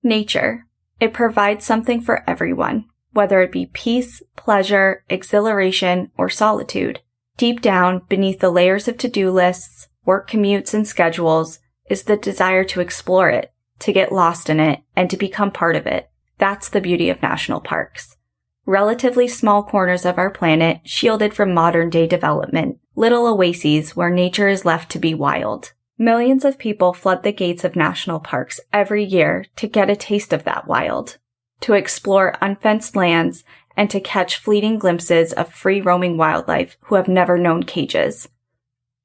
Nature. It provides something for everyone, whether it be peace, pleasure, exhilaration, or solitude. Deep down, beneath the layers of to-do lists, work commutes, and schedules, is the desire to explore it, to get lost in it, and to become part of it. That's the beauty of national parks. Relatively small corners of our planet shielded from modern-day development, little oases where nature is left to be wild. Millions of people flood the gates of national parks every year to get a taste of that wild, to explore unfenced lands, and to catch fleeting glimpses of free-roaming wildlife who have never known cages.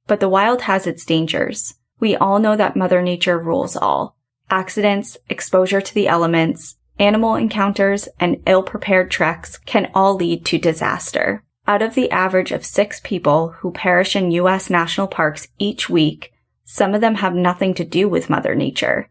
But the wild has its dangers. We all know that Mother Nature rules all. Accidents, exposure to the elements, animal encounters, and ill-prepared treks can all lead to disaster. Out of the average of 6 people who perish in U.S. national parks each week, some of them have nothing to do with Mother Nature.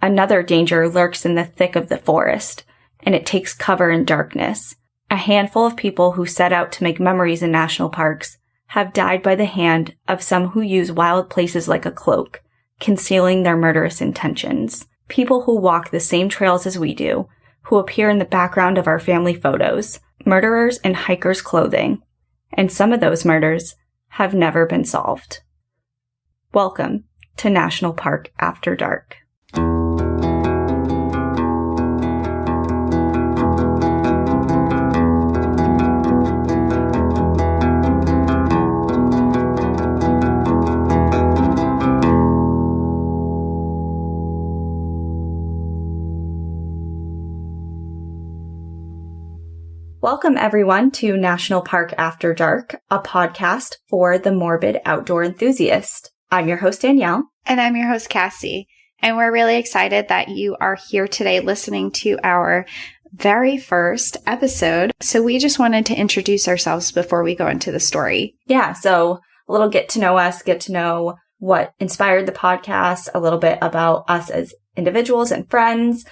Another danger lurks in the thick of the forest, and it takes cover in darkness. A handful of people who set out to make memories in national parks have died by the hand of some who use wild places like a cloak, concealing their murderous intentions. People who walk the same trails as we do, who appear in the background of our family photos, murderers in hikers' clothing, and some of those murders have never been solved. Welcome to National Park After Dark. Welcome, everyone, to National Park After Dark, a podcast for the morbid outdoor enthusiast. I'm your host, Danielle. And I'm your host, Cassie. And we're really excited that you are here today listening to our very first episode. So we just wanted to introduce ourselves before we go into the story. Yeah, so a little get to know us, get to know what inspired the podcast, a little bit about us as individuals and friends.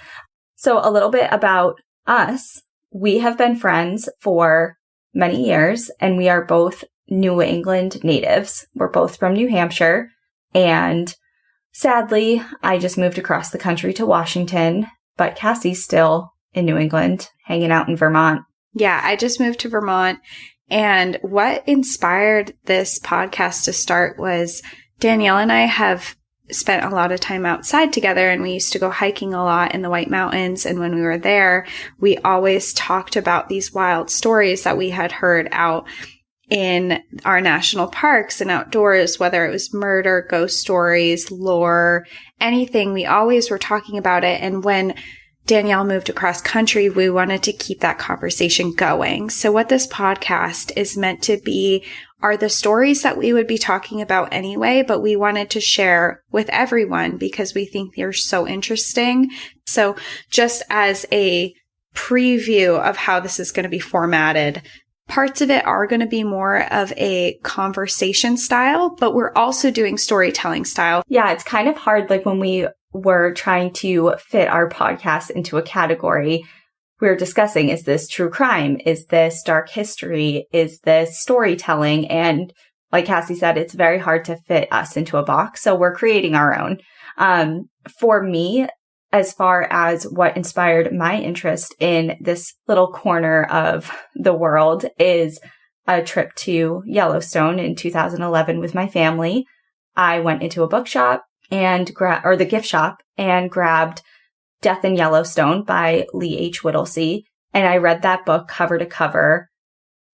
So a little bit about us. We have been friends for many years, and we are both New England natives. We're both from New Hampshire, and sadly, I just moved across the country to Washington, but Cassie's still in New England, hanging out in Vermont. Yeah, I just moved to Vermont, and what inspired this podcast to start was Danielle and I have spent a lot of time outside together, and we used to go hiking a lot in the White Mountains. And when we were there, we always talked about these wild stories that we had heard out in our national parks and outdoors, whether it was murder, ghost stories, lore, anything. We always were talking about it. And when Danielle moved across country, we wanted to keep that conversation going. So what this podcast is meant to be are the stories that we would be talking about anyway, but we wanted to share with everyone because we think they're so interesting. So just as a preview of how this is going to be formatted, parts of it are going to be more of a conversation style, but we're also doing storytelling style. Yeah, it's kind of hard, like when we were trying to fit our podcast into a category. We were discussing, is this true crime? Is this dark history? Is this storytelling? And like Cassie said, it's very hard to fit us into a box. So we're creating our own. For me, as far as what inspired my interest in this little corner of the world is a trip to Yellowstone in 2011 with my family. I went into a bookshop and the gift shop and grabbed Death in Yellowstone by Lee H. Whittlesey. And I read that book cover to cover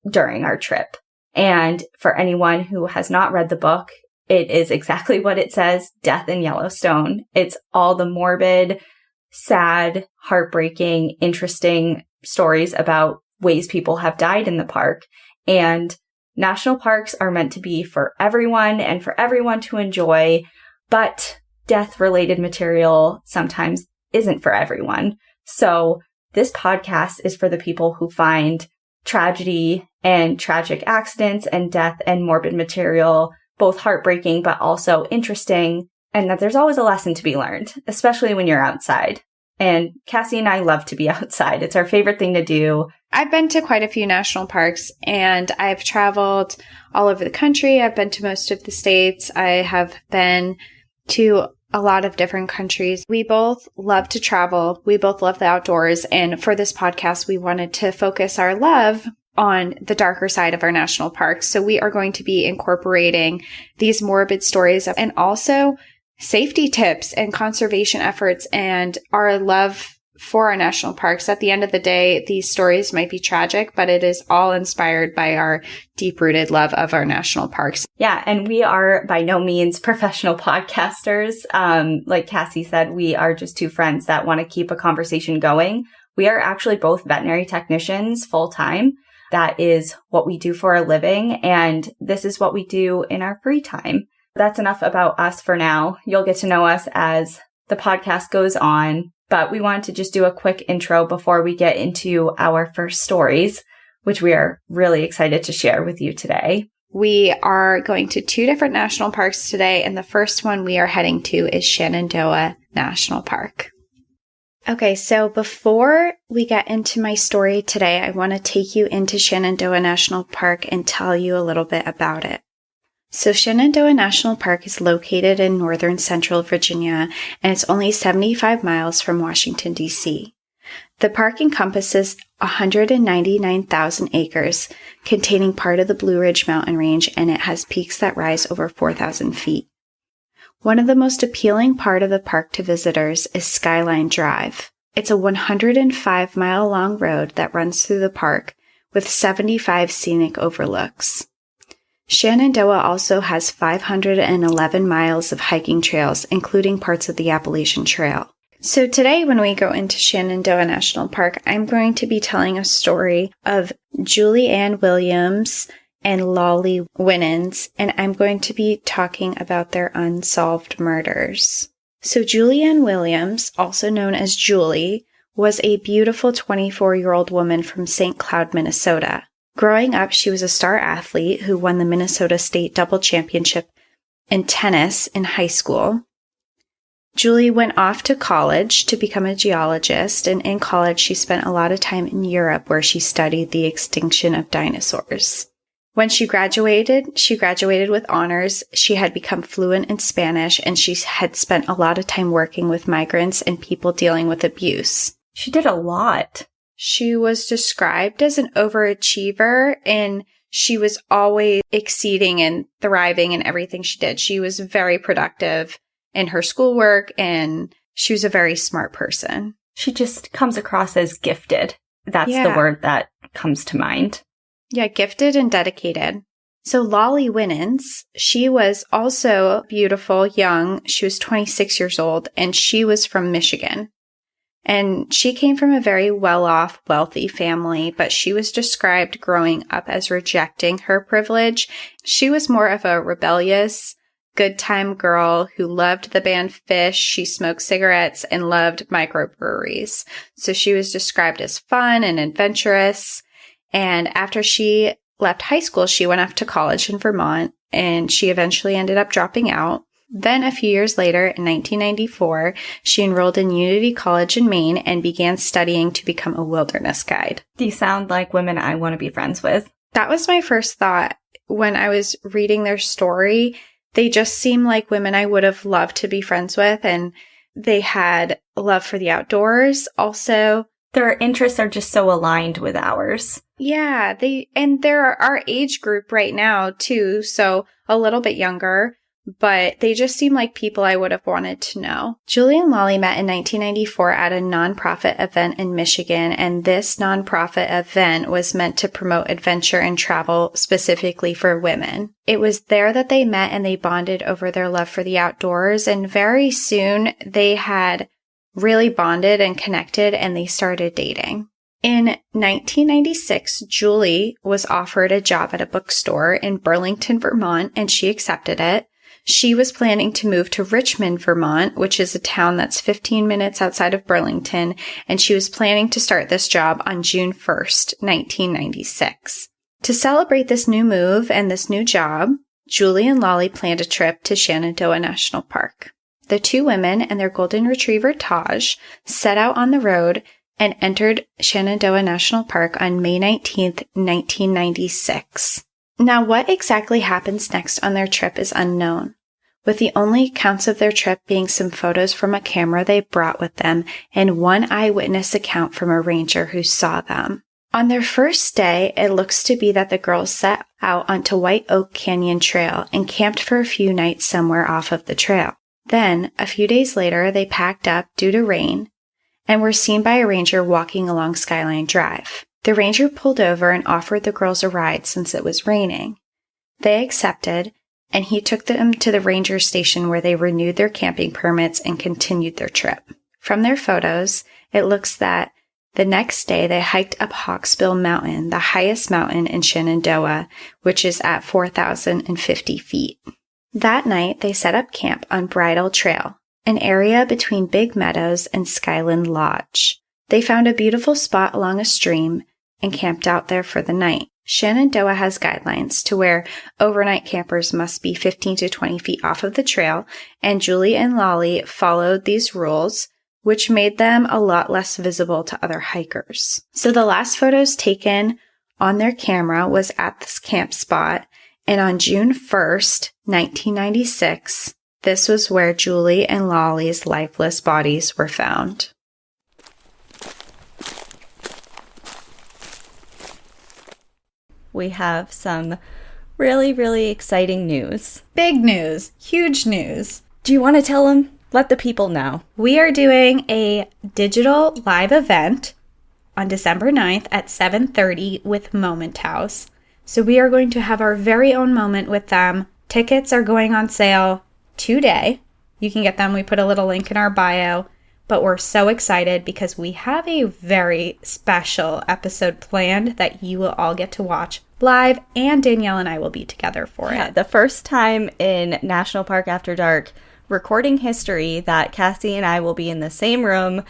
during our trip. And for anyone who has not read the book, it is exactly what it says, Death in Yellowstone. It's all the morbid, sad, heartbreaking, interesting stories about ways people have died in the park. And national parks are meant to be for everyone and for everyone to enjoy, but death-related material sometimes isn't for everyone. So this podcast is for the people who find tragedy and tragic accidents and death and morbid material both heartbreaking but also interesting, and that there's always a lesson to be learned, especially when you're outside. And Cassie and I love to be outside. It's our favorite thing to do. I've been to quite a few national parks, and I've traveled all over the country. I've been to most of the states. I have been to a lot of different countries. We both love to travel. We both love the outdoors. And for this podcast, we wanted to focus our love on the darker side of our national parks. So we are going to be incorporating these morbid stories and also safety tips and conservation efforts and our love for our national parks. At the end of the day, these stories might be tragic, but it is all inspired by our deep-rooted love of our national parks. Yeah, and we are by no means professional podcasters. Like Cassie said, we are just two friends that want to keep a conversation going. We are actually both veterinary technicians full-time. That is what we do for a living, and this is what we do in our free time. That's enough about us for now. You'll get to know us as the podcast goes on. But we wanted to just do a quick intro before we get into our first stories, which we are really excited to share with you today. We are going to 2 different national parks today, and the first one we are heading to is Shenandoah National Park. Okay, so before we get into my story today, I want to take you into Shenandoah National Park and tell you a little bit about it. So Shenandoah National Park is located in northern central Virginia, and it's only 75 miles from Washington, D.C. The park encompasses 199,000 acres, containing part of the Blue Ridge Mountain Range, and it has peaks that rise over 4,000 feet. One of the most appealing part of the park to visitors is Skyline Drive. It's a 105-mile-long road that runs through the park with 75 scenic overlooks. Shenandoah also has 511 miles of hiking trails, including parts of the Appalachian Trail. So today, when we go into Shenandoah National Park, I'm going to be telling a story of Julianne Williams and Lollie Winans, and I'm going to be talking about their unsolved murders. So Julianne Williams, also known as Julie, was a beautiful 24-year-old woman from St. Cloud, Minnesota. Growing up, she was a star athlete who won the Minnesota State Double Championship in tennis in high school. Julie went off to college to become a geologist, and in college she spent a lot of time in Europe where she studied the extinction of dinosaurs. When she graduated with honors. She had become fluent in Spanish, and she had spent a lot of time working with migrants and people dealing with abuse. She did a lot. She was described as an overachiever, and she was always exceeding and thriving in everything she did. She was very productive in her schoolwork, and she was a very smart person. She just comes across as gifted. That's the word that comes to mind. Yeah, gifted and dedicated. So Lollie Winans, she was also beautiful, young. She was 26 years old, and she was from Michigan. And she came from a very well-off, wealthy family, but she was described growing up as rejecting her privilege. She was more of a rebellious, good-time girl who loved the band Fish. She smoked cigarettes and loved microbreweries. So she was described as fun and adventurous. And after she left high school, she went off to college in Vermont, and she eventually ended up dropping out. Then a few years later, in 1994, she enrolled in Unity College in Maine and began studying to become a wilderness guide. These sound like women I want to be friends with. That was my first thought when I was reading their story. They just seem like women I would have loved to be friends with, and they had a love for the outdoors. Also, their interests are just so aligned with ours. Yeah, they're our age group right now too, so a little bit younger. But they just seem like people I would have wanted to know. Julie and Lollie met in 1994 at a nonprofit event in Michigan, and this nonprofit event was meant to promote adventure and travel specifically for women. It was there that they met and they bonded over their love for the outdoors, and very soon they had really bonded and connected, and they started dating. In 1996, Julie was offered a job at a bookstore in Burlington, Vermont, and she accepted it. She was planning to move to Richmond, Vermont, which is a town that's 15 minutes outside of Burlington, and she was planning to start this job on June 1st, 1996. To celebrate this new move and this new job, Julie and Lollie planned a trip to Shenandoah National Park. The two women and their golden retriever, Taj, set out on the road and entered Shenandoah National Park on May 19th, 1996. Now, what exactly happens next on their trip is unknown. with the only accounts of their trip being some photos from a camera they brought with them and one eyewitness account from a ranger who saw them. On their first day, it looks to be that the girls set out onto White Oak Canyon Trail and camped for a few nights somewhere off of the trail. Then, a few days later, they packed up due to rain and were seen by a ranger walking along Skyline Drive. The ranger pulled over and offered the girls a ride since it was raining. They accepted, and he took them to the ranger station where they renewed their camping permits and continued their trip. From their photos, it looks that the next day they hiked up Hawksbill Mountain, the highest mountain in Shenandoah, which is at 4,050 feet. That night, they set up camp on Bridle Trail, an area between Big Meadows and Skyland Lodge. They found a beautiful spot along a stream and camped out there for the night. Shenandoah has guidelines to where overnight campers must be 15 to 20 feet off of the trail, and Julie and Lollie followed these rules, which made them a lot less visible to other hikers. So the last photos taken on their camera was at this camp spot, and on June 1st, 1996, this was where Julie and Lollie's lifeless bodies were found. We have some really, really exciting news. Big news. Huge news. Do you want to tell them? Let the people know. We are doing a digital live event on December 9th at 7:30 with Moment House. So we are going to have our very own moment with them. Tickets are going on sale today. You can get them. We put a little link in our bio. But we're so excited because we have a very special episode planned that you will all get to watch live, and Danielle and I will be together for it. The first time in National Park After Dark recording history that Cassie and I will be in the same room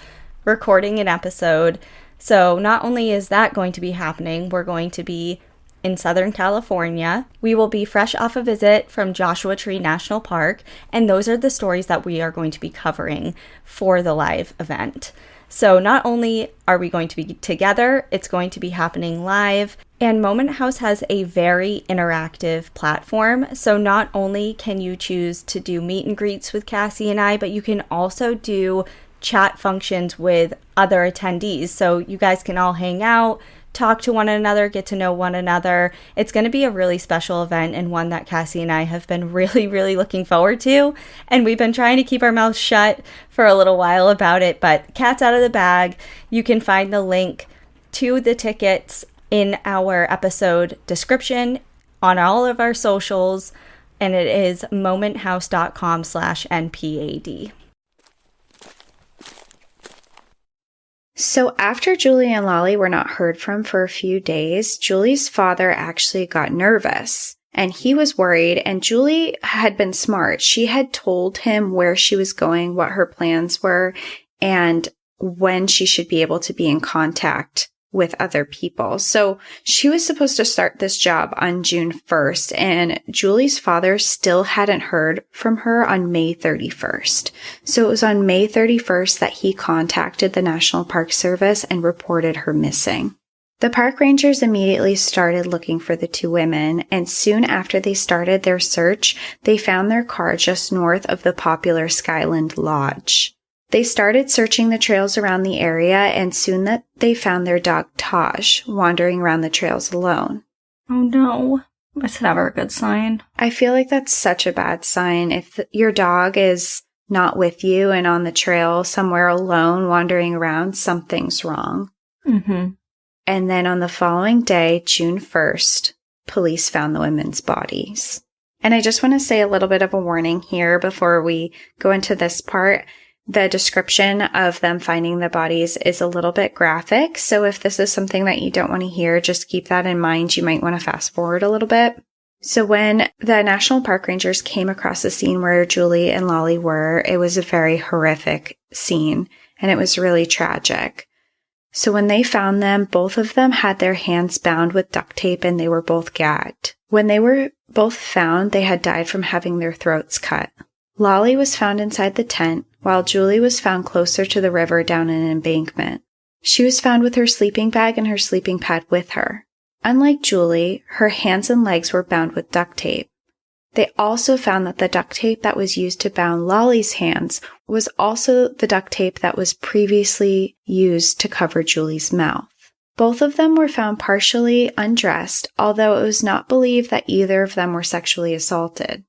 recording an episode. So not only is that going to be happening, we're going to be in Southern California. We will be fresh off a visit from Joshua Tree National Park, and those are the stories that we are going to be covering for the live event. So not only are we going to be together, it's going to be happening live, and Moment House has a very interactive platform. So not only can you choose to do meet and greets with Cassie and I, but you can also do chat functions with other attendees. So you guys can all hang out, talk to one another, get to know one another. It's going to be a really special event and one that Cassie and I have been really, really looking forward to. And we've been trying to keep our mouths shut for a little while about it, but cat's out of the bag. You can find the link to the tickets in our episode description on all of our socials, and it is momenthouse.com/NPAD. So after Julie and Lollie were not heard from for a few days, Julie's father actually got nervous and he was worried, and Julie had been smart. She had told him where she was going, what her plans were, and when she should be able to be in contact with other people. So she was supposed to start this job on June 1st, and Julie's father still hadn't heard from her on May 31st. So it was on May 31st that he contacted the National Park Service and reported her missing. The park rangers immediately started looking for the two women, and soon after they started their search, they found their car just north of the popular Skyland Lodge. They started searching the trails around the area, and soon that they found their dog Taj wandering around the trails alone. Oh no, that's never a good sign. I feel like that's such a bad sign. If your dog is not with you and on the trail somewhere alone wandering around, something's wrong. Mm-hmm. And then on the following day, June 1st, police found the women's bodies. And I just want to say a little bit of a warning here before we go into this part. The description of them finding the bodies is a little bit graphic, so if this is something that you don't want to hear, just keep that in mind. You might want to fast forward a little bit. So when the National Park Rangers came across the scene where Julie and Lollie were, it was a very horrific scene, and it was really tragic. So when they found them, both of them had their hands bound with duct tape and they were both gagged. When they were both found, they had died from having their throats cut. Lollie was found inside the tent, while Julie was found closer to the river down an embankment. She was found with her sleeping bag and her sleeping pad with her. Unlike Julie, her hands and legs were bound with duct tape. They also found that the duct tape that was used to bound Lollie's hands was also the duct tape that was previously used to cover Julie's mouth. Both of them were found partially undressed, although it was not believed that either of them were sexually assaulted.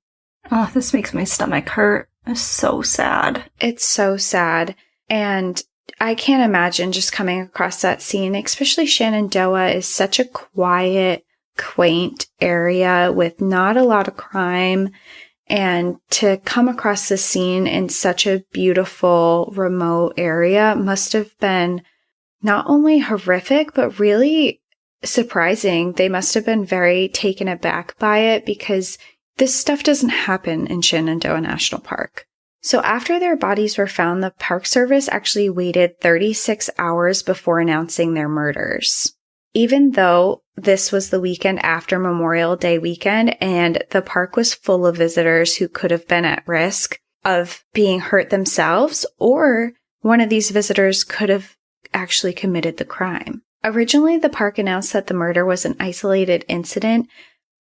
Oh, this makes my stomach hurt. It's so sad. It's so sad. And I can't imagine just coming across that scene, especially Shenandoah is such a quiet, quaint area with not a lot of crime. And to come across this scene in such a beautiful, remote area must have been not only horrific, but really surprising. They must have been very taken aback by it because this stuff doesn't happen in Shenandoah National Park. So after their bodies were found, the Park Service actually waited 36 hours before announcing their murders. Even though this was the weekend after Memorial Day weekend and the park was full of visitors who could have been at risk of being hurt themselves, or one of these visitors could have actually committed the crime. Originally, the park announced that the murder was an isolated incident,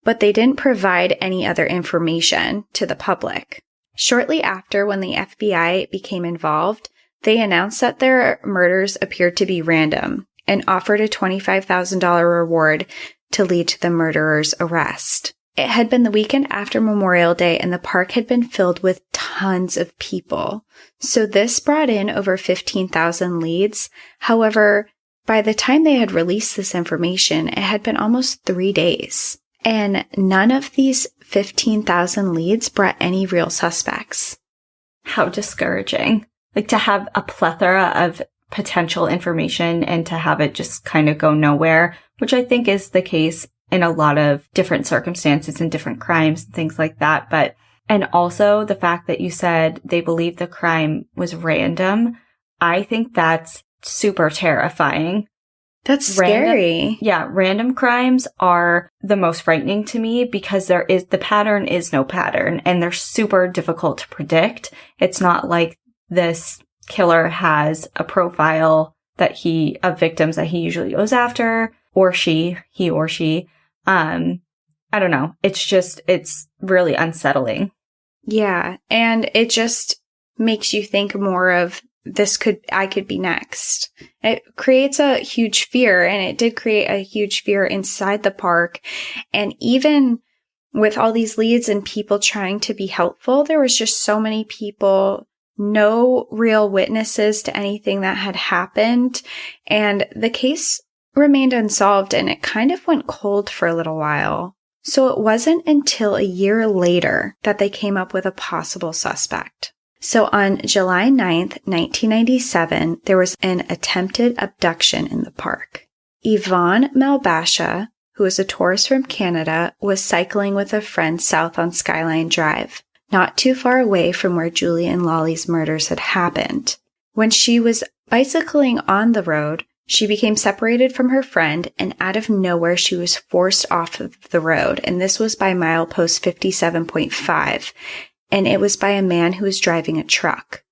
but they didn't provide any other information to the public. Shortly after, when the FBI became involved, they announced that their murders appeared to be random and offered a $25,000 reward to lead to the murderer's arrest. It had been the weekend after Memorial Day and the park had been filled with tons of people. So this brought in over 15,000 leads. However, by the time they had released this information, it had been almost 3 days. And none of these 15,000 leads brought any real suspects. How discouraging. Like to have a plethora of potential information and to have it just kind of go nowhere, which I think is the case in a lot of different circumstances and different crimes and things like that. And also the fact that you said they believe the crime was random, I think that's super terrifying. That's scary. Random crimes are the most frightening to me because the pattern is no pattern and they're super difficult to predict. It's not like this killer has a profile of victims that he usually goes after, he or she. I don't know. It's really unsettling. Yeah. And it just makes you think more of I could be next. It creates a huge fear, and it did create a huge fear inside the park. And even with all these leads and people trying to be helpful, there was just so many people, no real witnesses to anything that had happened. And the case remained unsolved, and it kind of went cold for a little while. So it wasn't until a year later that they came up with a possible suspect. So on July 9th, 1997, there was an attempted abduction in the park. Yvonne Malbasha, who was a tourist from Canada, was cycling with a friend south on Skyline Drive, not too far away from where Julie and Lollie's murders had happened. When she was bicycling on the road, she became separated from her friend, and out of nowhere, she was forced off of the road, and this was by milepost 57.5. And it was by a man who was driving a truck.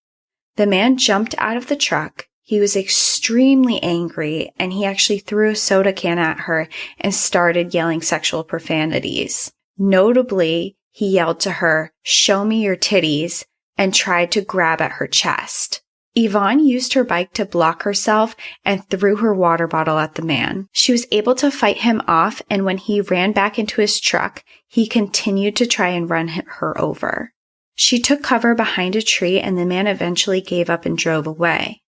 The man jumped out of the truck. He was extremely angry, and he actually threw a soda can at her and started yelling sexual profanities. Notably, he yelled to her, "Show me your titties," and tried to grab at her chest. Yvonne used her bike to block herself and threw her water bottle at the man. She was able to fight him off, and when he ran back into his truck, he continued to try and run her over. She took cover behind a tree, and the man eventually gave up and drove away.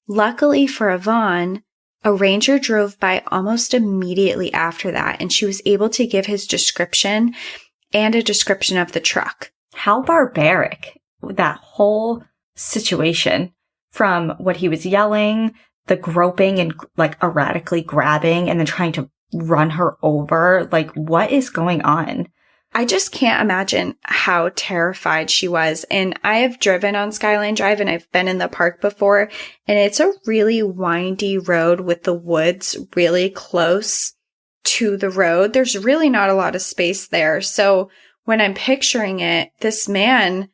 Luckily for Yvonne, a ranger drove by almost immediately after that, and she was able to give his description and a description of the truck. How barbaric, that whole situation, from what he was yelling, the groping and like erratically grabbing and then trying to run her over. Like, what is going on? I just can't imagine how terrified she was. And I have driven on Skyline Drive, and I've been in the park before, and it's a really windy road with the woods really close to the road. There's really not a lot of space there. So when I'm picturing it, this man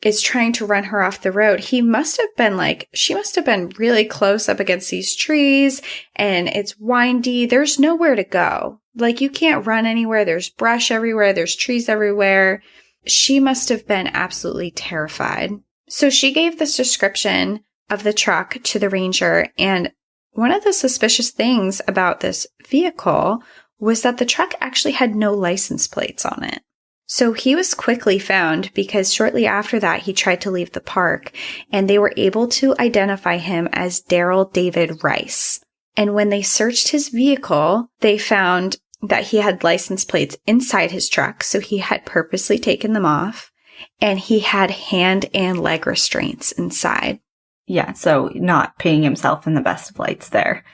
is trying to run her off the road. She must have been really close up against these trees, and it's windy. There's nowhere to go. Like, you can't run anywhere. There's brush everywhere. There's trees everywhere. she must have been absolutely terrified. So she gave this description of the truck to the ranger, and one of the suspicious things about this vehicle was that the truck actually had no license plates on it. So he was quickly found because shortly after that, he tried to leave the park, and they were able to identify him as Daryl David Rice. And when they searched his vehicle, they found that he had license plates inside his truck, so he had purposely taken them off, and he had hand and leg restraints inside. Yeah, so not paying himself in the best of lights there.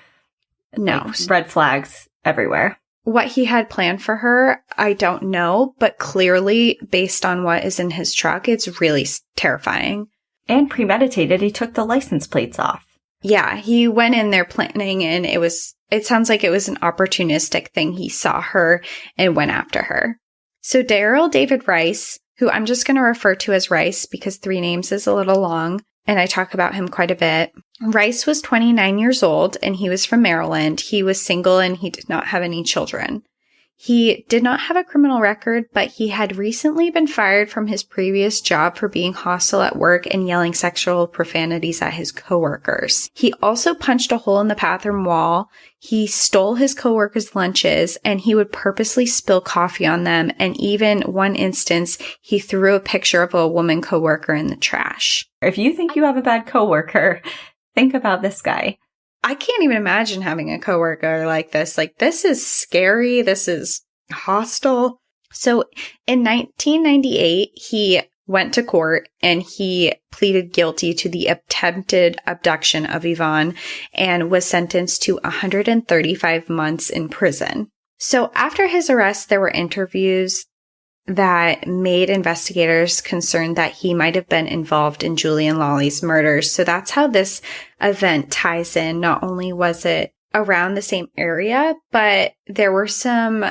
No. Like, red flags everywhere. What he had planned for her, I don't know, but clearly, based on what is in his truck, it's really terrifying. And premeditated, he took the license plates off. Yeah, he went in there planning, and it sounds like it was an opportunistic thing. He saw her and went after her. So Daryl David Rice, who I'm just going to refer to as Rice because 3 names is a little long, and I talk about him quite a bit. Rice was 29 years old, and he was from Maryland. He was single, and he did not have any children. He did not have a criminal record, but he had recently been fired from his previous job for being hostile at work and yelling sexual profanities at his coworkers. He also punched a hole in the bathroom wall. He stole his coworkers' lunches, and he would purposely spill coffee on them. And even one instance, he threw a picture of a woman coworker in the trash. If you think you have a bad coworker, think about this guy. I can't even imagine having a coworker like this. Like, this is scary. This is hostile. So in 1998, he went to court and he pleaded guilty to the attempted abduction of Yvonne and was sentenced to 135 months in prison. So after his arrest, there were interviews that made investigators concerned that he might have been involved in Julie and Lollie's murders. So that's how this event ties in. Not only was it around the same area, but there were some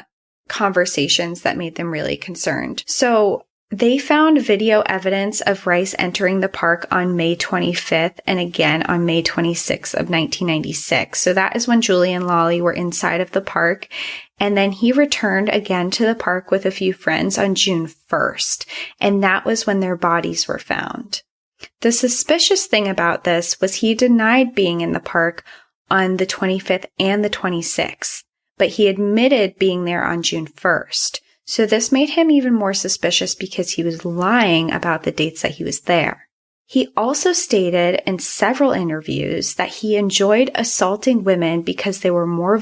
conversations that made them really concerned. So they found video evidence of Rice entering the park on May 25th and again on May 26th of 1996. So that is when Julie and Lollie were inside of the park. And then he returned again to the park with a few friends on June 1st. And that was when their bodies were found. The suspicious thing about this was he denied being in the park on the 25th and the 26th, but he admitted being there on June 1st. So this made him even more suspicious because he was lying about the dates that he was there. He also stated in several interviews that he enjoyed assaulting women because they were more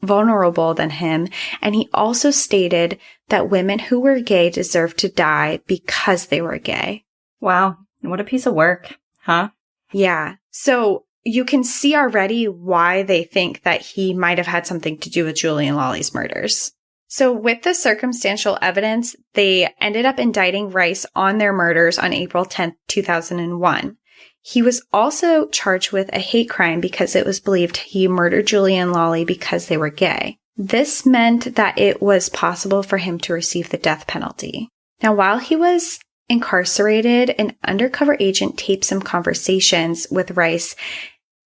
vulnerable than him, and he also stated that women who were gay deserved to die because they were gay. Wow, what a piece of work, huh? Yeah, so you can see already why they think that he might have had something to do with Julie and Lollie's murders. So with the circumstantial evidence, they ended up indicting Rice on their murders on April 10th, 2001. He was also charged with a hate crime because it was believed he murdered Julie and Lollie because they were gay. This meant that it was possible for him to receive the death penalty. Now, while he was incarcerated, an undercover agent taped some conversations with Rice,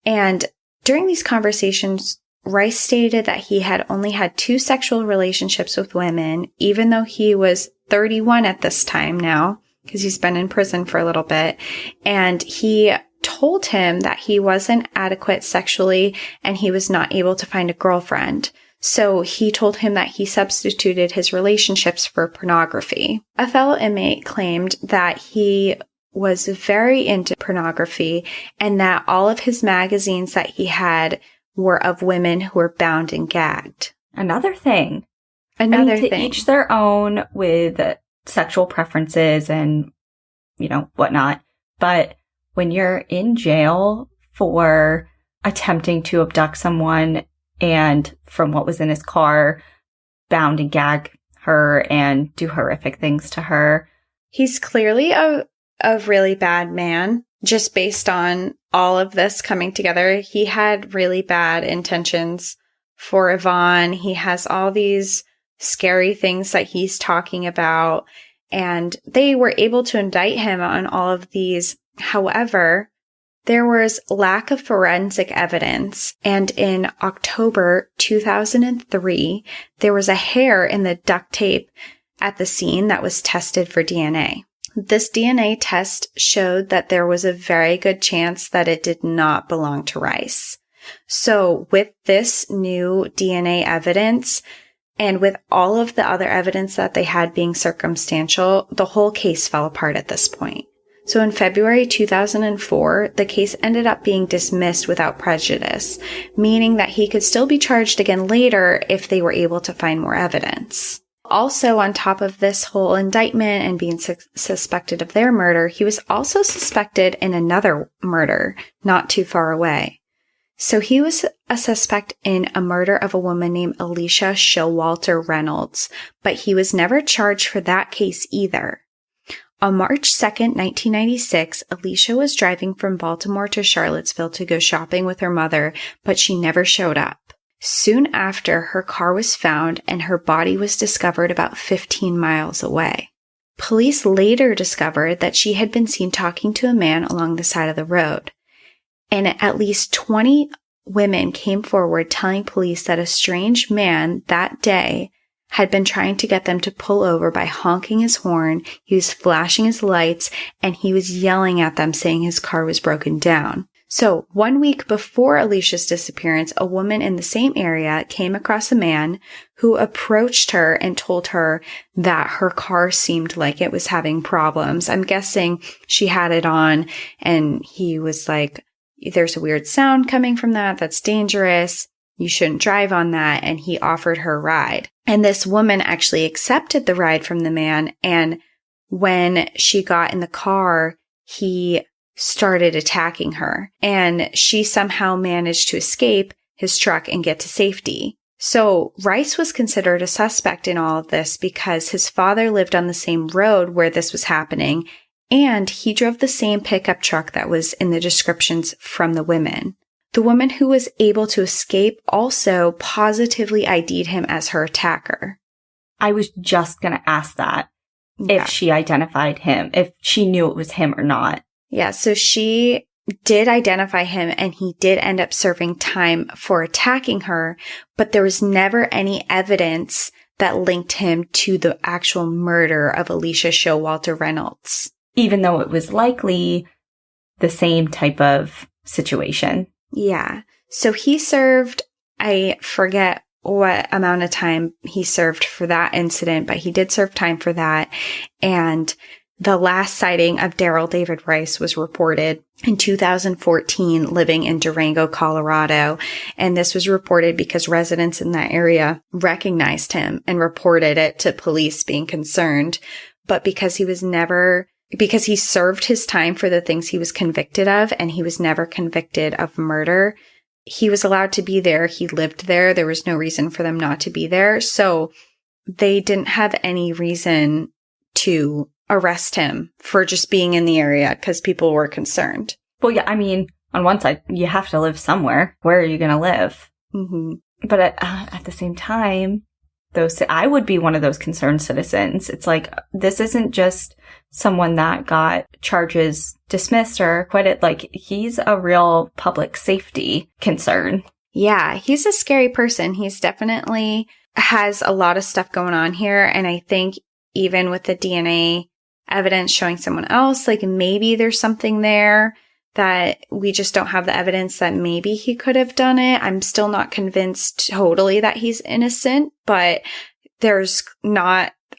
and during these conversations, Rice stated that he had only had 2 sexual relationships with women, even though he was 31 at this time now, because he's been in prison for a little bit. And he told him that he wasn't adequate sexually and he was not able to find a girlfriend. So he told him that he substituted his relationships for pornography. A fellow inmate claimed that he was very into pornography and that all of his magazines that he had were of women who were bound and gagged. Another thing. To each their own with sexual preferences and, whatnot. But when you're in jail for attempting to abduct someone and from what was in his car, bound and gag her and do horrific things to her. He's clearly a really bad man. Just based on all of this coming together, he had really bad intentions for Yvonne. He has all these scary things that he's talking about, and they were able to indict him on all of these. However, there was lack of forensic evidence, and in October 2003, there was a hair in the duct tape at the scene that was tested for DNA. This DNA test showed that there was a very good chance that it did not belong to Rice. So with this new DNA evidence, and with all of the other evidence that they had being circumstantial, the whole case fell apart at this point. So in February 2004, the case ended up being dismissed without prejudice, meaning that he could still be charged again later if they were able to find more evidence. Also, on top of this whole indictment and being suspected of their murder, he was also suspected in another murder not too far away. So he was a suspect in a murder of a woman named Alicia Showalter Reynolds, but he was never charged for that case either. On March 2nd, 1996, Alicia was driving from Baltimore to Charlottesville to go shopping with her mother, but she never showed up. Soon after, her car was found and her body was discovered about 15 miles away. Police later discovered that she had been seen talking to a man along the side of the road. And at least 20 women came forward telling police that a strange man that day had been trying to get them to pull over by honking his horn, he was flashing his lights, and he was yelling at them saying his car was broken down. So 1 week before Alicia's disappearance, a woman in the same area came across a man who approached her and told her that her car seemed like it was having problems. I'm guessing she had it on and he was like, there's a weird sound coming from that. That's dangerous. You shouldn't drive on that. And he offered her a ride. And this woman actually accepted the ride from the man. And when she got in the car, he started attacking her. And she somehow managed to escape his truck and get to safety. So Rice was considered a suspect in all of this because his father lived on the same road where this was happening. And he drove the same pickup truck that was in the descriptions from the women. The woman who was able to escape also positively ID'd him as her attacker. I was just going to ask that, if she identified him, if she knew it was him or not. Yeah, so she did identify him and he did end up serving time for attacking her, but there was never any evidence that linked him to the actual murder of Alicia Showalter Reynolds. Even though it was likely the same type of situation. Yeah. So he served, I forget what amount of time he served for that incident, but he did serve time for that. And the last sighting of Daryl David Rice was reported in 2014 living in Durango, Colorado. And this was reported because residents in that area recognized him and reported it to police being concerned. But because he served his time for the things he was convicted of and he was never convicted of murder, he was allowed to be there. He lived there. There was no reason for them not to be there. So they didn't have any reason to arrest him for just being in the area because people were concerned. Well, yeah, I mean, on one side, you have to live somewhere. Where are you going to live? Mm-hmm. But at the same time, I would be one of those concerned citizens. It's like, this isn't just someone that got charges dismissed or acquitted. Like, he's a real public safety concern. Yeah, he's a scary person. He's definitely has a lot of stuff going on here. And I think even with the DNA evidence showing someone else, like maybe there's something there that we just don't have the evidence that maybe he could have done it. I'm still not convinced totally that he's innocent, but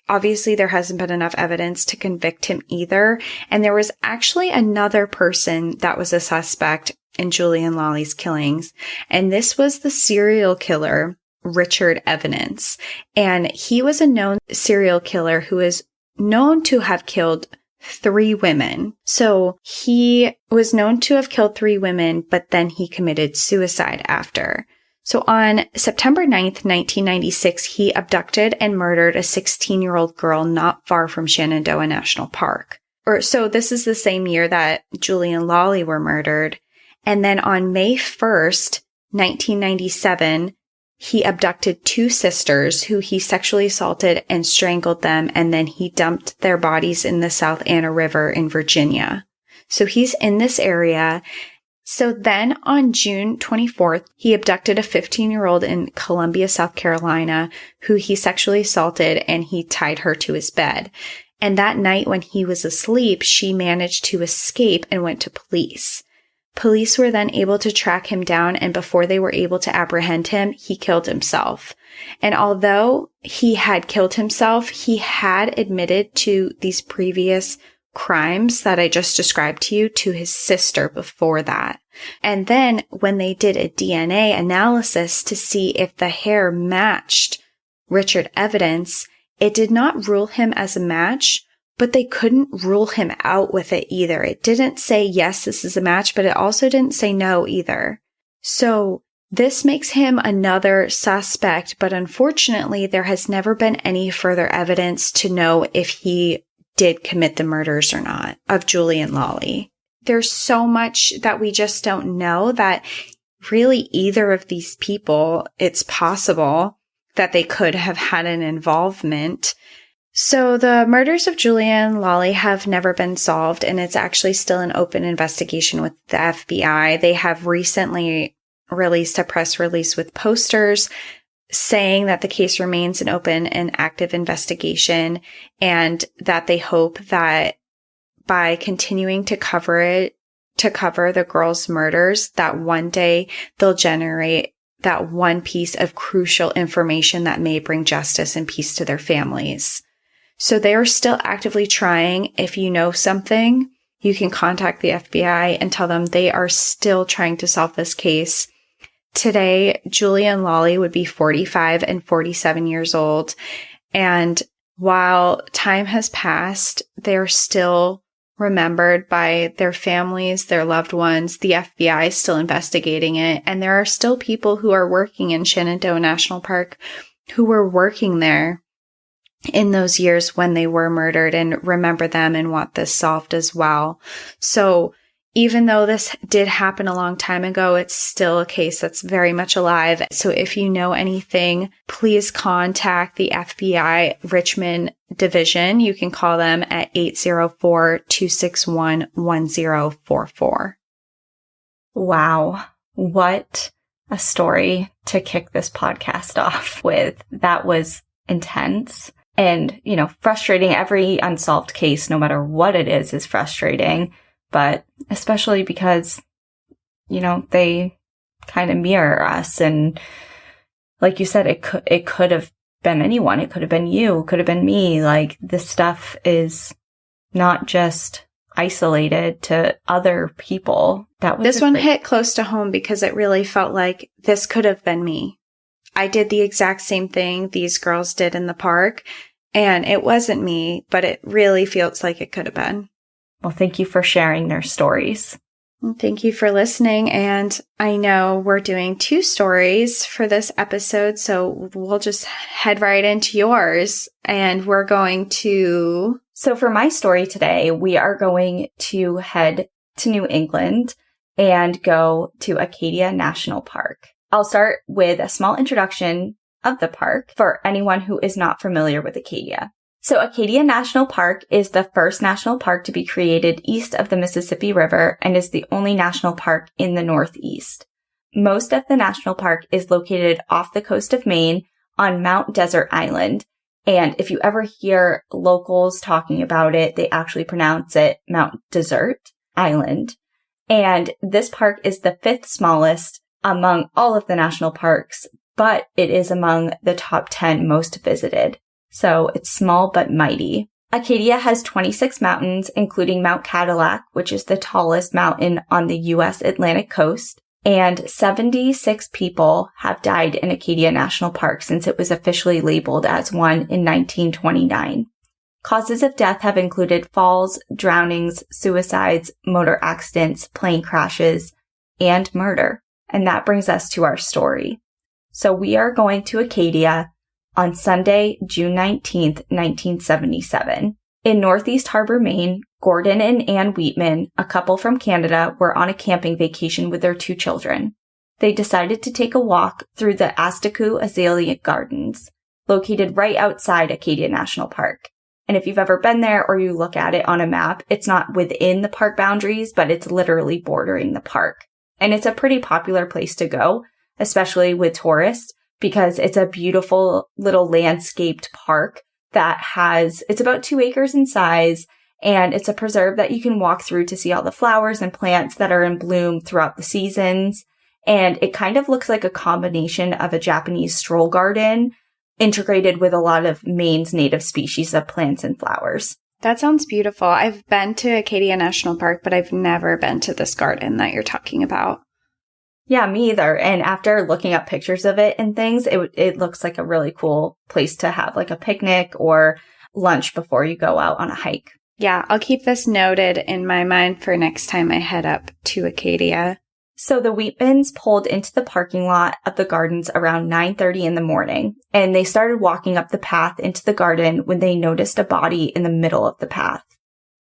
obviously there hasn't been enough evidence to convict him either. And there was actually another person that was a suspect in Julie and Lollie's killings. And this was the serial killer, Richard Evidence. And he was a known serial killer who is known to have killed 3 women. So he was known to have killed 3 women, but then he committed suicide after. So on September 9th, 1996, he abducted and murdered a 16-year-old girl not far from Shenandoah National Park. So this is the same year that Julie and Lollie were murdered. And then on May 1st, 1997, he abducted 2 sisters who he sexually assaulted and strangled them, and then he dumped their bodies in the South Anna River in Virginia. So he's in this area. So then on June 24th, he abducted a 15-year-old in Columbia, South Carolina, who he sexually assaulted, and he tied her to his bed. And that night when he was asleep, she managed to escape and went to police. Police were then able to track him down, and before they were able to apprehend him, he killed himself. And although he had killed himself, he had admitted to these previous crimes that I just described to you to his sister before that. And then when they did a DNA analysis to see if the hair matched Richard evidence, it did not rule him as a match, but they couldn't rule him out with it either. It didn't say, yes, this is a match, but it also didn't say no either. So this makes him another suspect, but unfortunately, there has never been any further evidence to know if he did commit the murders or not of Julie and Lollie. There's so much that we just don't know that really either of these people, it's possible that they could have had an involvement. So the murders of Julianne and Lollie have never been solved, and it's actually still an open investigation with the FBI. They have recently released a press release with posters saying that the case remains an open and active investigation, and that they hope that by continuing to cover the girls' murders, that one day they'll generate that one piece of crucial information that may bring justice and peace to their families. So they are still actively trying. If you know something, you can contact the FBI and tell them they are still trying to solve this case. Today, Julie and Lollie would be 45 and 47 years old. And while time has passed, they're still remembered by their families, their loved ones. The FBI is still investigating it. And there are still people who are working in Shenandoah National Park who were working there in those years when they were murdered and remember them and want this solved as well. So even though this did happen a long time ago, it's still a case that's very much alive. So if you know anything, please contact the FBI Richmond Division. You can call them at 804-261-1044. Wow. What a story to kick this podcast off with. That was intense and, frustrating. Every unsolved case, no matter what it is frustrating. But especially because, they kind of mirror us. And like you said, it could have been anyone. It could have been you. It could have been me. Like, this stuff is not just isolated to other people. This one hit close to home because it really felt like this could have been me. I did the exact same thing these girls did in the park, and it wasn't me, but it really feels like it could have been. Well, thank you for sharing their stories. Thank you for listening. And I know we're doing 2 stories for this episode, so we'll just head right into yours. And we're going to... So for my story today, we are going to head to New England and go to Acadia National Park. I'll start with a small introduction of the park for anyone who is not familiar with Acadia. So Acadia National Park is the first national park to be created east of the Mississippi River and is the only national park in the Northeast. Most of the national park is located off the coast of Maine on Mount Desert Island. And if you ever hear locals talking about it, they actually pronounce it Mount Desert Island. And this park is the 5th smallest among all of the national parks, but it is among the top 10 most visited. So it's small but mighty. Acadia has 26 mountains, including Mount Cadillac, which is the tallest mountain on the U.S. Atlantic coast. And 76 people have died in Acadia National Park since it was officially labeled as one in 1929. Causes of death have included falls, drownings, suicides, motor accidents, plane crashes, and murder. And that brings us to our story. So we are going to Acadia on Sunday, June 19th, 1977. In Northeast Harbor, Maine, Gordon and Ann Wheatman, a couple from Canada, were on a camping vacation with their 2 children. They decided to take a walk through the Astaku Azalea Gardens, located right outside Acadia National Park. And if you've ever been there or you look at it on a map, it's not within the park boundaries, but it's literally bordering the park. And it's a pretty popular place to go, especially with tourists, because it's a beautiful little landscaped park that it's about 2 acres in size. And it's a preserve that you can walk through to see all the flowers and plants that are in bloom throughout the seasons. And it kind of looks like a combination of a Japanese stroll garden integrated with a lot of Maine's native species of plants and flowers. That sounds beautiful. I've been to Acadia National Park, but I've never been to this garden that you're talking about. Yeah, me either. And after looking up pictures of it and things, it looks like a really cool place to have like a picnic or lunch before you go out on a hike. Yeah, I'll keep this noted in my mind for next time I head up to Acadia. So the Wheatmans pulled into the parking lot of the gardens around 9:30 in the morning, and they started walking up the path into the garden when they noticed a body in the middle of the path.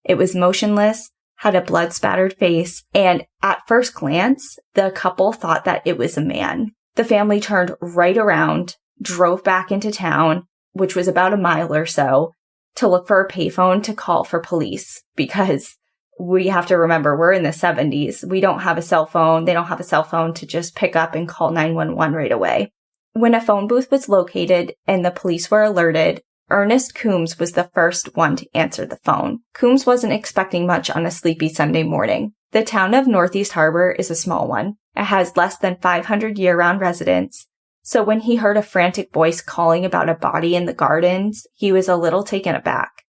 It was motionless, had a blood-spattered face, and at first glance, the couple thought that it was a man. The family turned right around, drove back into town, which was about a mile or so, to look for a payphone to call for police, because we have to remember we're in the 70s. We don't have a cell phone. They don't have a cell phone to just pick up and call 911 right away. When a phone booth was located and the police were alerted, Ernest Coombs was the first one to answer the phone. Coombs wasn't expecting much on a sleepy Sunday morning. The town of Northeast Harbor is a small one. It has less than 500 year-round residents. So when he heard a frantic voice calling about a body in the gardens, he was a little taken aback.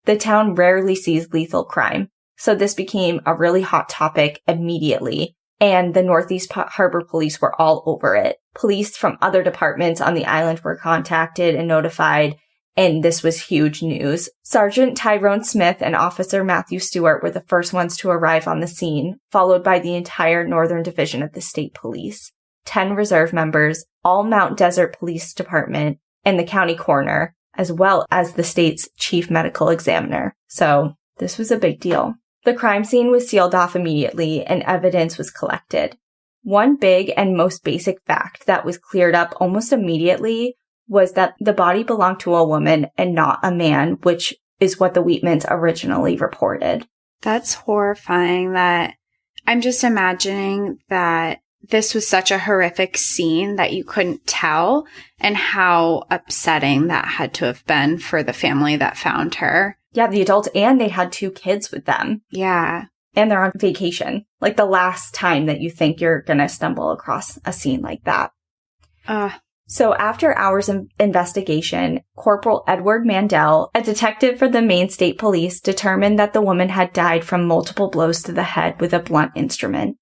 The town rarely sees lethal crime, so this became a really hot topic immediately, and the Northeast Harbor police were all over it. Police from other departments on the island were contacted and notified, and this was huge news. Sergeant Tyrone Smith and Officer Matthew Stewart were the first ones to arrive on the scene, followed by the entire Northern Division of the State Police, 10 reserve members, all Mount Desert Police Department, and the county coroner, as well as the state's chief medical examiner. So this was a big deal. The crime scene was sealed off immediately and evidence was collected. One big and most basic fact that was cleared up almost immediately was that the body belonged to a woman and not a man, which is what the Wheatmans originally reported. That's horrifying. That I'm just imagining that this was such a horrific scene that you couldn't tell, and how upsetting that had to have been for the family that found her. Yeah, the adults, and they had 2 kids with them. Yeah. And they're on vacation. Like the last time that you think you're going to stumble across a scene like that. So after hours of investigation, Corporal Edward Mandel, a detective for the Maine State Police, determined that the woman had died from multiple blows to the head with a blunt instrument.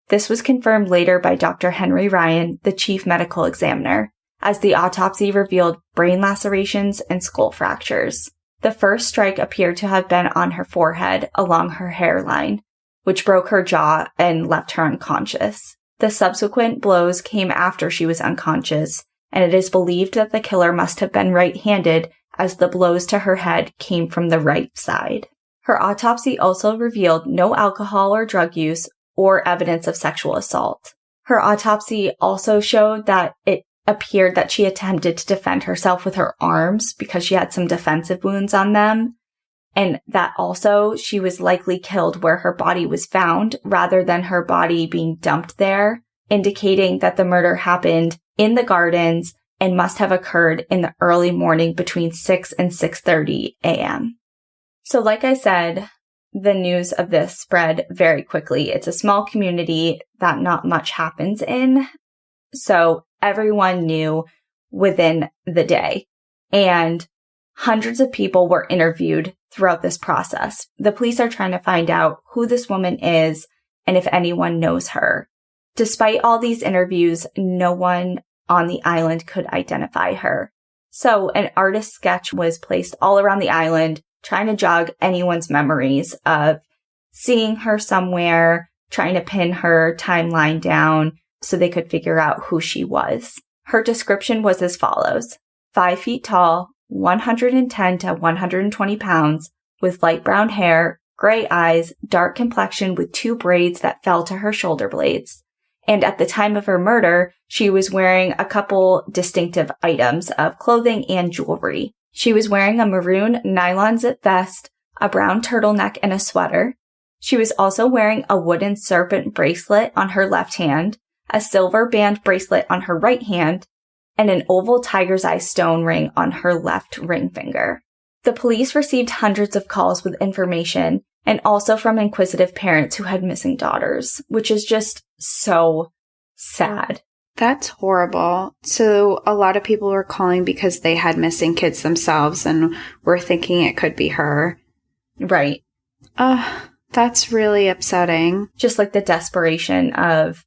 This was confirmed later by Dr. Henry Ryan, the chief medical examiner, as the autopsy revealed brain lacerations and skull fractures. The first strike appeared to have been on her forehead along her hairline, which broke her jaw and left her unconscious. The subsequent blows came after she was unconscious, and it is believed that the killer must have been right-handed, as the blows to her head came from the right side. Her autopsy also revealed no alcohol or drug use or evidence of sexual assault. Her autopsy also showed that it appeared that she attempted to defend herself with her arms because she had some defensive wounds on them, and that also she was likely killed where her body was found rather than her body being dumped there, indicating that the murder happened in the gardens and must have occurred in the early morning between 6 and 6:30 a.m. So like I said, the news of this spread very quickly. It's a small community that not much happens in, so everyone knew within the day, and hundreds of people were interviewed throughout this process. The police are trying to find out who this woman is and if anyone knows her. Despite all these interviews, no one on the island could identify her. So an artist's sketch was placed all around the island, trying to jog anyone's memories of seeing her somewhere, trying to pin her timeline down so they could figure out who she was. Her description was as follows: 5 feet tall, 110 to 120 pounds, with light brown hair, gray eyes, dark complexion with 2 braids that fell to her shoulder blades. And at the time of her murder, she was wearing a couple distinctive items of clothing and jewelry. She was wearing a maroon nylon zip vest, a brown turtleneck, and a sweater. She was also wearing a wooden serpent bracelet on her left hand, a silver band bracelet on her right hand, and an oval tiger's eye stone ring on her left ring finger. The police received hundreds of calls with information, and also from inquisitive parents who had missing daughters, which is just so sad. That's horrible. So a lot of people were calling because they had missing kids themselves and were thinking it could be her. Right. That's really upsetting. Just like the desperation of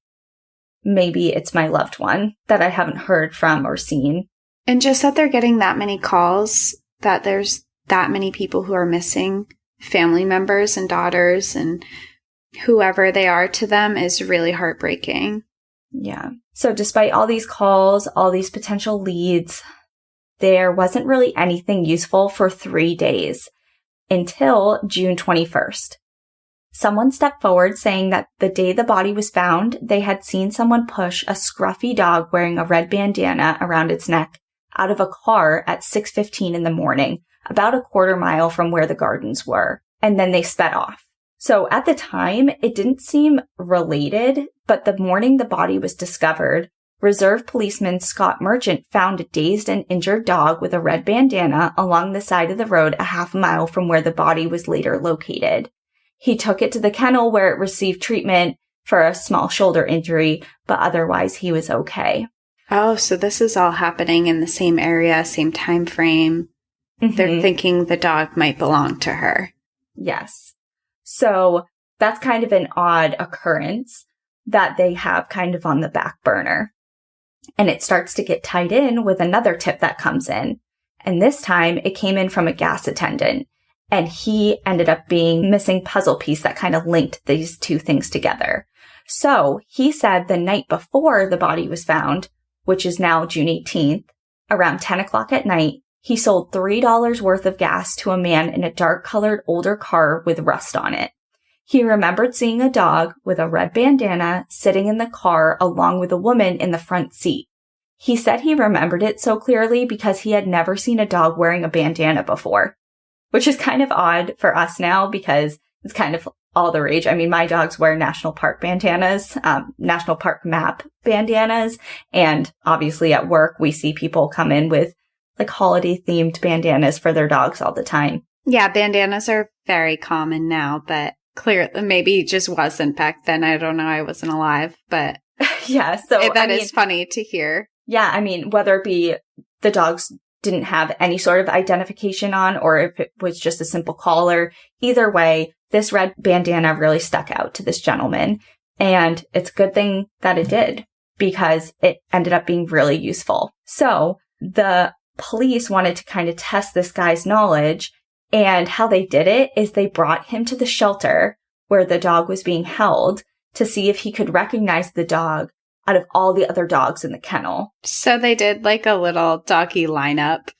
maybe it's my loved one that I haven't heard from or seen. And just that they're getting that many calls, that there's that many people who are missing, family members and daughters and whoever they are to them, is really heartbreaking. Yeah. So despite all these calls, all these potential leads, there wasn't really anything useful for 3 days until June 21st. Someone stepped forward saying that the day the body was found, they had seen someone push a scruffy dog wearing a red bandana around its neck out of a car at 6:15 in the morning, about a quarter mile from where the gardens were, and then they sped off. So at the time, it didn't seem related, but the morning the body was discovered, Reserve Policeman Scott Merchant found a dazed and injured dog with a red bandana along the side of the road a half mile from where the body was later located. He took it to the kennel where it received treatment for a small shoulder injury, but otherwise he was okay. Oh, so this is all happening in the same area, same time frame. Mm-hmm. They're thinking the dog might belong to her. Yes. So that's kind of an odd occurrence that they have kind of on the back burner. And it starts to get tied in with another tip that comes in. And this time it came in from a gas attendant. And he ended up being missing puzzle piece that kind of linked these two things together. So he said the night before the body was found, which is now June 18th, around 10 o'clock at night, he sold $3 worth of gas to a man in a dark-colored older car with rust on it. He remembered seeing a dog with a red bandana sitting in the car along with a woman in the front seat. He said he remembered it so clearly because he had never seen a dog wearing a bandana before, which is kind of odd for us now because it's kind of all the rage. I mean, my dogs wear National Park bandanas, National Park map bandanas, and obviously at work we see people come in with like holiday-themed bandanas for their dogs all the time. Yeah, bandanas are very common now, but clearly maybe it just wasn't back then. I don't know. I wasn't alive, but yeah, so that is funny to hear. Yeah, I mean, whether it be the dogs didn't have any sort of identification on or if it was just a simple collar, either way, this red bandana really stuck out to this gentleman. And it's a good thing that it did because it ended up being really useful. So the police wanted to kind of test this guy's knowledge, and how they did it is they brought him to the shelter where the dog was being held to see if he could recognize the dog out of all the other dogs in the kennel. So they did like a little doggy lineup.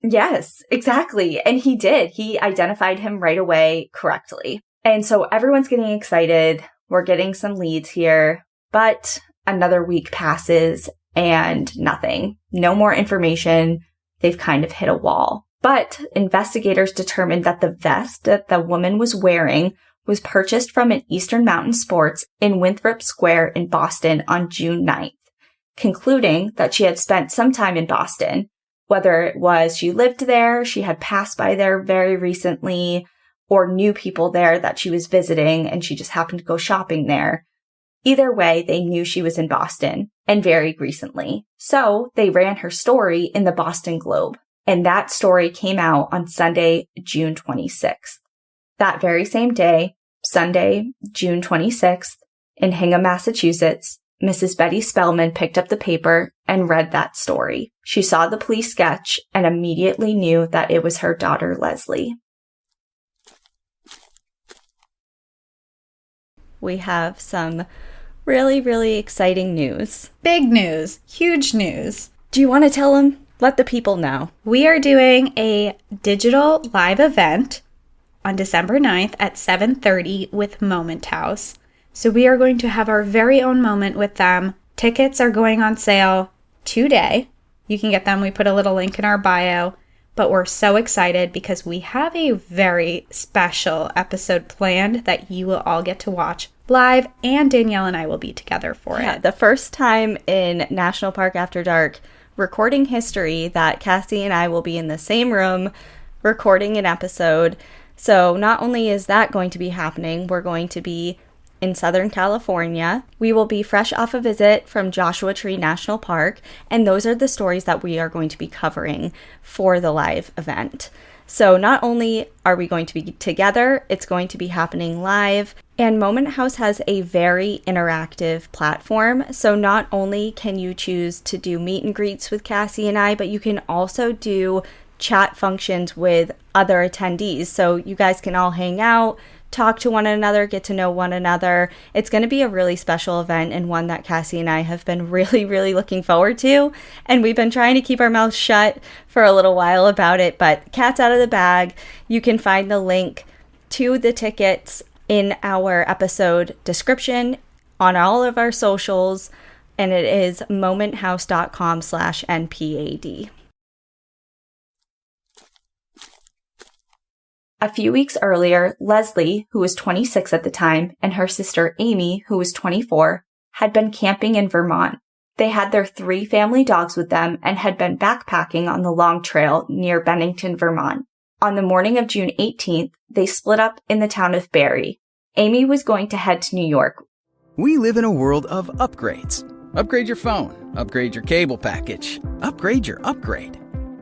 Yes, exactly. And he did. He identified him right away correctly. And so everyone's getting excited. We're getting some leads here, but another week passes and nothing. No more information. They've kind of hit a wall. But investigators determined that the vest that the woman was wearing was purchased from an Eastern Mountain Sports in Winthrop Square in Boston on June 9th, concluding that she had spent some time in Boston, whether it was she lived there, she had passed by there very recently, or knew people there that she was visiting and she just happened to go shopping there. Either way, they knew she was in Boston and very recently. So they ran her story in the Boston Globe, and that story came out on Sunday, June 26th. That very same day, Sunday, June 26th, in Hingham, Massachusetts, Mrs. Betty Spellman picked up the paper and read that story. She saw the police sketch and immediately knew that it was her daughter, Leslie. We have some really, really exciting news. Big news. Huge news. Do you want to tell them? Let the people know. We are doing a digital live event on December 9th at 7:30 with Moment House. So we are going to have our very own moment with them. Tickets are going on sale today. You can get them. We put a little link in our bio. but we're so excited because we have a very special episode planned that you will all get to watch live, and Danielle and I will be together for it. The first time in National Park After Dark recording history that Cassie and I will be in the same room recording an episode. So not only is that going to be happening, we're going to be in Southern California. We will be fresh off a visit from Joshua Tree National Park, and those are the stories that we are going to be covering for the live event. So not only are we going to be together, it's going to be happening live, and Moment House has a very interactive platform. So not only can you choose to do meet and greets with Cassie and I, but you can also do chat functions with other attendees. So you guys can all hang out, talk to one another, get to know one another. It's going to be a really special event and one that Cassie and I have been really, really looking forward to. And we've been trying to keep our mouths shut for a little while about it, but cat's out of the bag. You can find the link to the tickets in our episode description on all of our socials, and it is momenthouse.com/NPAD. A few weeks earlier, Leslie, who was 26 at the time, and her sister Amy, who was 24, had been camping in Vermont. They had their 3 family dogs with them and had been backpacking on the Long Trail near Bennington, Vermont. On the morning of June 18th, they split up in the town of Barrie. Amy was going to head to New York. We live in a world of upgrades. Upgrade your phone, upgrade your cable package, upgrade your upgrade.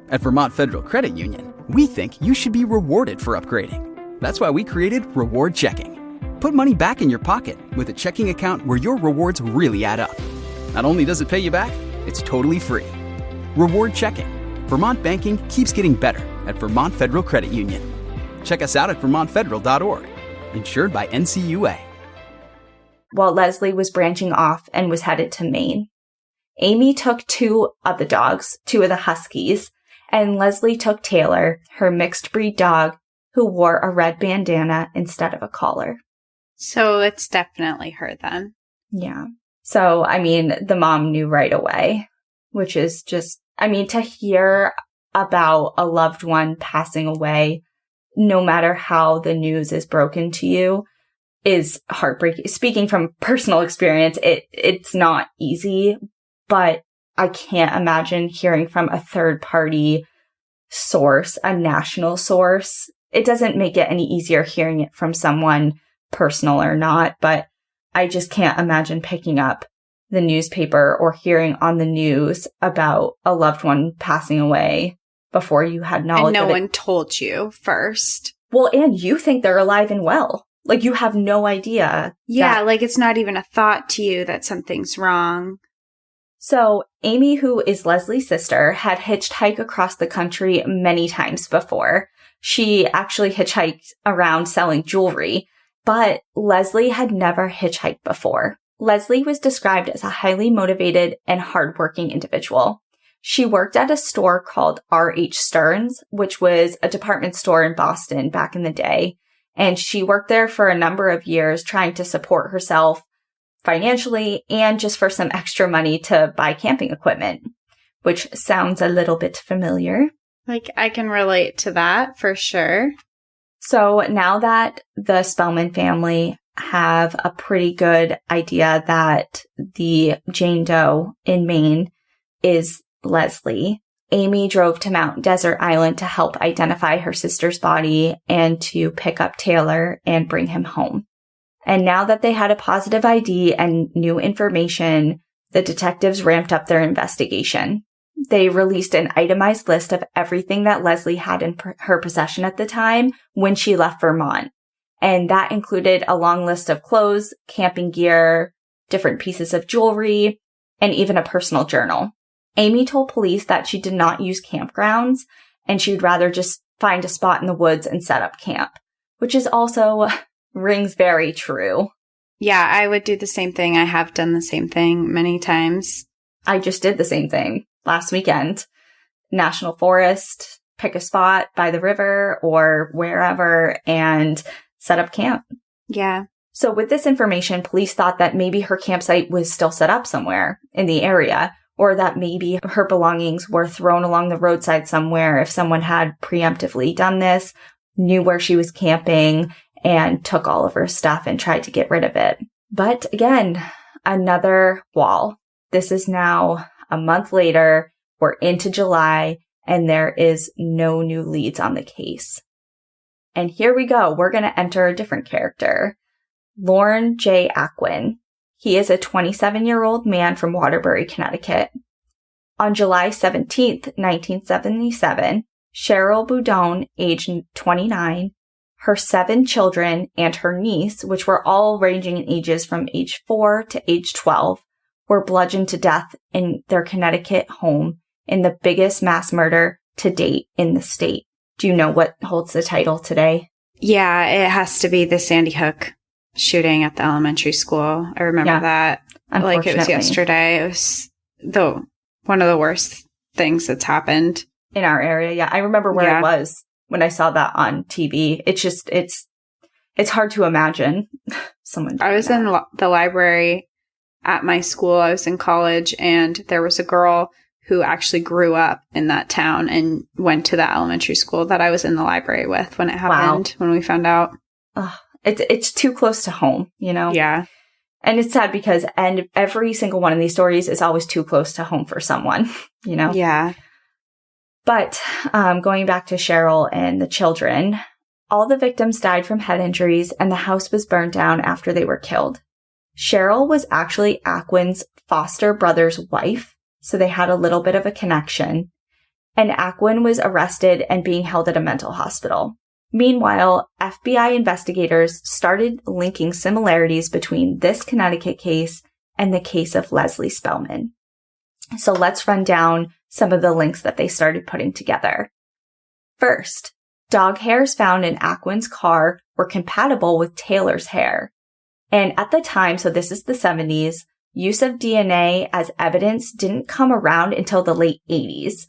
At Vermont Federal Credit Union, we think you should be rewarded for upgrading. That's why we created Reward Checking. Put money back in your pocket with a checking account where your rewards really add up. Not only does it pay you back, it's totally free. Reward Checking. Vermont banking keeps getting better at Vermont Federal Credit Union. Check us out at vermontfederal.org. Insured by NCUA. While Leslie was branching off and was headed to Maine, Amy took 2 of the dogs, 2 of the Huskies, and Leslie took Taylor, her mixed breed dog, who wore a red bandana instead of a collar. So it's definitely her then. Yeah. So, I mean, the mom knew right away, which is just, I mean, to hear about a loved one passing away, no matter how the news is broken to you, is heartbreaking. Speaking from personal experience, it's not easy, but I can't imagine hearing from a third party source, a national source. It doesn't make it any easier hearing it from someone personal or not, but I just can't imagine picking up the newspaper or hearing on the news about a loved one passing away before you had knowledge and of it. no one told you first. Well, and you think they're alive and well. Like, you have no idea. Yeah, like it's not even a thought to you that something's wrong. So Amy, who is Leslie's sister, had hitchhiked across the country many times before. She actually hitchhiked around selling jewelry, but Leslie had never hitchhiked before. Leslie was described as a highly motivated and hardworking individual. She worked at a store called R.H. Stearns, which was a department store in Boston back in the day. And she worked there for a number of years trying to support herself financially and just for some extra money to buy camping equipment, which sounds a little bit familiar. Like, I can relate to that for sure. So now that the Spellman family have a pretty good idea that the Jane Doe in Maine is Leslie, Amy drove to Mount Desert Island to help identify her sister's body and to pick up Taylor and bring him home. And now that they had a positive ID and new information, the detectives ramped up their investigation. They released an itemized list of everything that Leslie had in her possession at the time when she left Vermont. And that included a long list of clothes, camping gear, different pieces of jewelry, and even a personal journal. Amy told police that she did not use campgrounds and she'd rather just find a spot in the woods and set up camp, which is also rings very true. Yeah, I would do the same thing. I have done the same thing many times. I just did the same thing last weekend. National forest, pick a spot by the river or wherever and set up camp. Yeah. So with this information, police thought that maybe her campsite was still set up somewhere in the area, or that maybe her belongings were thrown along the roadside somewhere if someone had preemptively done this, knew where she was camping, and took all of her stuff and tried to get rid of it. But again, another wall. This is now a month later. We're into July, and there is no new leads on the case. And here we go. We're going to enter a different character. Lorne J. Ackwin. He is a 27-year-old man from Waterbury, Connecticut. On July 17th, 1977, Cheryl Boudon, age 29, her 7 children, and her niece, which were all ranging in ages from age 4 to age 12, were bludgeoned to death in their Connecticut home in the biggest mass murder to date in the state. Do you know what holds the title today? Yeah, it has to be the Sandy Hook shooting at the elementary school. I remember that like it was yesterday. It was one of the worst things that's happened in our area. Yeah, I remember where it was when I saw that on TV. It's just it's hard to imagine someone. I was in the library at my school. I was in college, and there was a girl who actually grew up in that town and went to the elementary school that I was in the library with when it happened, when we found out. It's too close to home, you know? Yeah. And it's sad because every single one of these stories is always too close to home for someone, you know? Yeah. But going back to Cheryl and the children, all the victims died from head injuries, and the house was burned down after they were killed. Cheryl was actually Ackwin's foster brother's wife, so they had a little bit of a connection. And Ackwin was arrested and being held at a mental hospital. Meanwhile, FBI investigators started linking similarities between this Connecticut case and the case of Leslie Spellman. So let's run down some of the links that they started putting together. First, dog hairs found in Ackwin's car were compatible with Taylor's hair. And at the time, so this is the 70s, use of DNA as evidence didn't come around until the late 80s.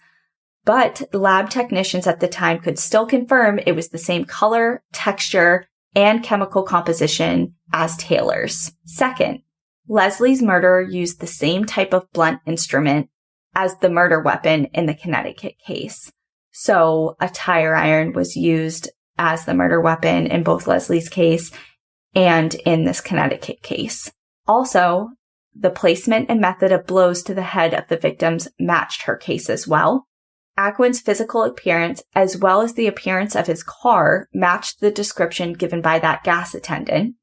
But lab technicians at the time could still confirm it was the same color, texture, and chemical composition as Taylor's. Second, Leslie's murderer used the same type of blunt instrument as the murder weapon in the Connecticut case. So a tire iron was used as the murder weapon in both Leslie's case and in this Connecticut case. Also, the placement and method of blows to the head of the victims matched her case as well. Ackwin's physical appearance, as well as the appearance of his car, matched the description given by that gas attendant.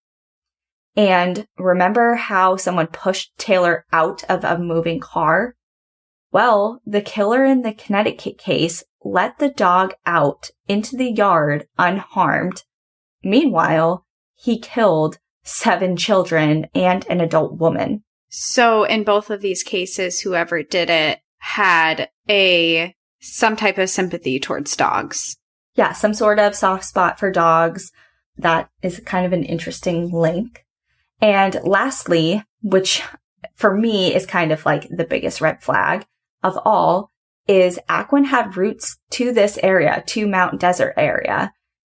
And remember how someone pushed Taylor out of a moving car? Well, the killer in the Connecticut case let the dog out into the yard unharmed. Meanwhile, he killed 7 children and an adult woman. So in both of these cases, whoever did it had some type of sympathy towards dogs. Yeah, some sort of soft spot for dogs. That is kind of an interesting link. And lastly, which for me is kind of like the biggest red flag of all, is Ackwin had roots to this area, to Mount Desert area.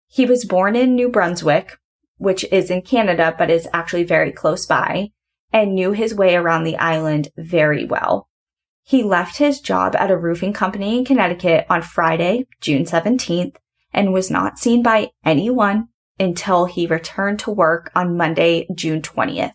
He was born in New Brunswick, which is in Canada, but is actually very close by, and knew his way around the island very well. He left his job at a roofing company in Connecticut on Friday, June 17th, and was not seen by anyone until he returned to work on Monday, June 20th.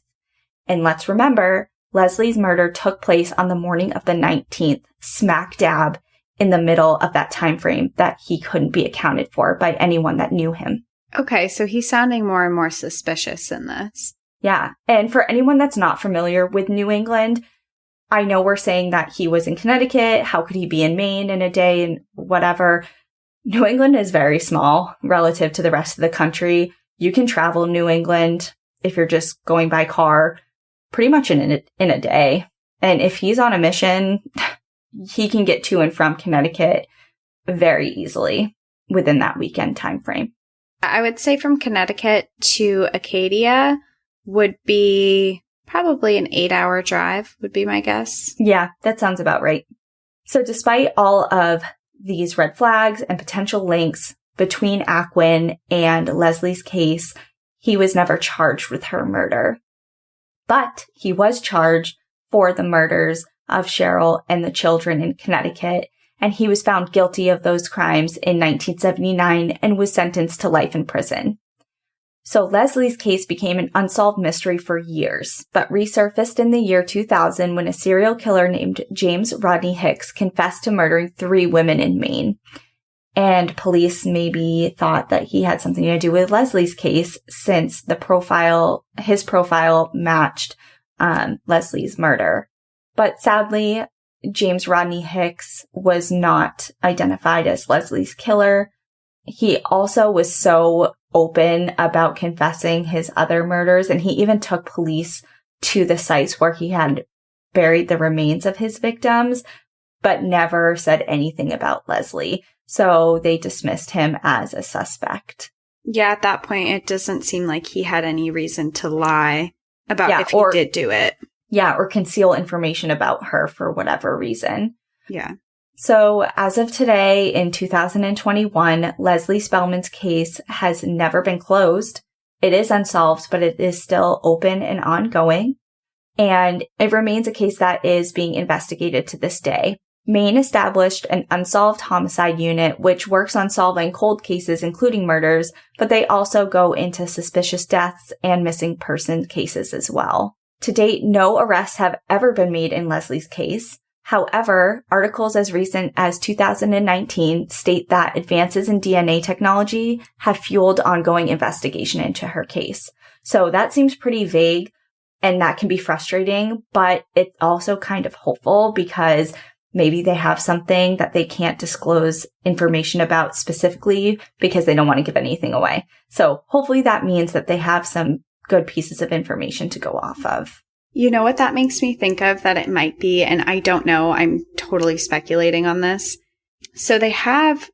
And let's remember, Leslie's murder took place on the morning of the 19th, smack dab in the middle of that time frame that he couldn't be accounted for by anyone that knew him. Okay, so he's sounding more and more suspicious in this. Yeah, and for anyone that's not familiar with New England, I know we're saying that he was in Connecticut. How could he be in Maine in a day and whatever? New England is very small relative to the rest of the country. You can travel New England if you're just going by car pretty much in a day. And if he's on a mission, he can get to and from Connecticut very easily within that weekend time frame. I would say from Connecticut to Acadia would be probably an 8-hour drive, would be my guess. Yeah, that sounds about right. So despite all of these red flags and potential links between Ackwin and Leslie's case, he was never charged with her murder. But he was charged for the murders of Cheryl and the children in Connecticut, and he was found guilty of those crimes in 1979 and was sentenced to life in prison. So Leslie's case became an unsolved mystery for years, but resurfaced in the year 2000 when a serial killer named James Rodney Hicks confessed to murdering 3 women in Maine. And police maybe thought that he had something to do with Leslie's case since his profile matched Leslie's murder. But sadly, James Rodney Hicks was not identified as Leslie's killer. He also was so open about confessing his other murders, and he even took police to the sites where he had buried the remains of his victims, but never said anything about Leslie. So they dismissed him as a suspect. Yeah, at that point, it doesn't seem like he had any reason to lie about if he did do it. Yeah, or conceal information about her for whatever reason. Yeah. So as of today, in 2021, Leslie Spellman's case has never been closed. It is unsolved, but it is still open and ongoing. And it remains a case that is being investigated to this day. Maine established an unsolved homicide unit, which works on solving cold cases, including murders, but they also go into suspicious deaths and missing person cases as well. To date, no arrests have ever been made in Leslie's case. However, articles as recent as 2019 state that advances in DNA technology have fueled ongoing investigation into her case. So that seems pretty vague, and that can be frustrating, but it's also kind of hopeful because maybe they have something that they can't disclose information about specifically because they don't want to give anything away. So hopefully that means that they have some good pieces of information to go off of. You know what that makes me think of that it might be, and I don't know, I'm totally speculating on this. So they have